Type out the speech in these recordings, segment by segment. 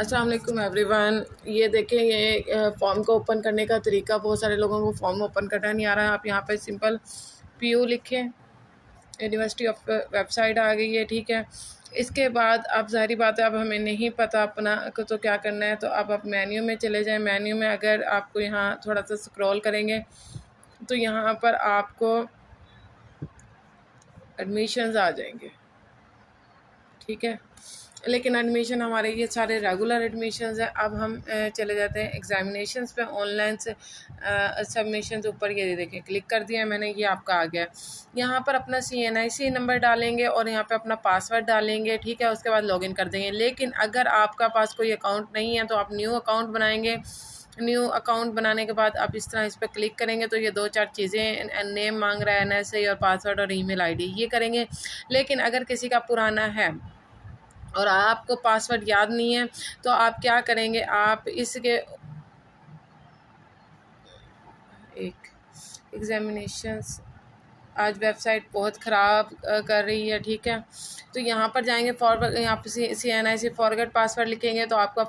अस्सलाम वालेकुम एवरीवन। ये देखें, ये फॉर्म को ओपन करने का तरीका, बहुत सारे लोगों को फॉर्म ओपन करना नहीं आ रहा है। आप यहाँ पे सिंपल पीयू लिखें, यूनिवर्सिटी ऑफ वेबसाइट आ गई है, ठीक है। इसके बाद अब ज़ाहिर बात है, अब हमें नहीं पता अपना तो क्या करना है, तो अब आप मेन्यू में चले जाएं। मेन्यू में अगर आपको यहाँ थोड़ा सा स्क्रॉल करेंगे तो यहाँ पर आपको एडमिशन्स आ जाएंगे, ठीक है। लेकिन एडमिशन हमारे ये सारे रेगुलर एडमिशन्स हैं। अब हम चले जाते हैं एग्जामिनेशंस पे, ऑनलाइन से सबमिशन ऊपर ये देखें, क्लिक कर दिया मैंने, ये आपका आ गया। यहाँ पर अपना CNIC नंबर डालेंगे और यहाँ पे अपना पासवर्ड डालेंगे, ठीक है। उसके बाद लॉगिन कर देंगे। लेकिन अगर आपका पास कोई अकाउंट नहीं है तो आप न्यू अकाउंट बनाएंगे। न्यू अकाउंट बनाने के बाद आप इस तरह इस पर क्लिक करेंगे तो ये 2-4 चीज़ें, नेम मांग रहा है, NSA और पासवर्ड और ईमेल ID, ये करेंगे। लेकिन अगर किसी का पुराना है और आपको पासवर्ड याद नहीं है तो आप क्या करेंगे, आप इसके एक एग्जामिनेशंस, आज वेबसाइट बहुत ख़राब कर रही है, ठीक है। तो यहाँ पर जाएंगे, फॉरवर्ड, यहाँ पर CNIC फॉरगेट पासवर्ड लिखेंगे तो आपका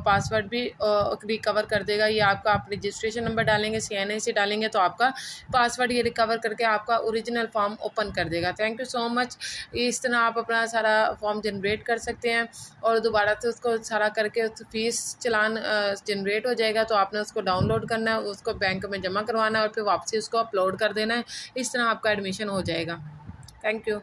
पासवर्ड भी रिकवर कर देगा। ये आपका, आप रजिस्ट्रेशन नंबर डालेंगे, CNIC डालेंगे तो आपका पासवर्ड ये रिकवर करके आपका ओरिजिनल फॉर्म ओपन कर देगा। Thank you so much. इस तरह आप अपना सारा फॉर्म जनरेट कर सकते हैं और दोबारा से उसको सारा करके फ़ीस चलान जनरेट हो जाएगा। तो आपने उसको डाउनलोड करना है, उसको बैंक में जमा करवाना है और फिर वापसी उसको अपलोड कर देना है। इस तरह आपका एडमिशन हो जाएगा। Thank you.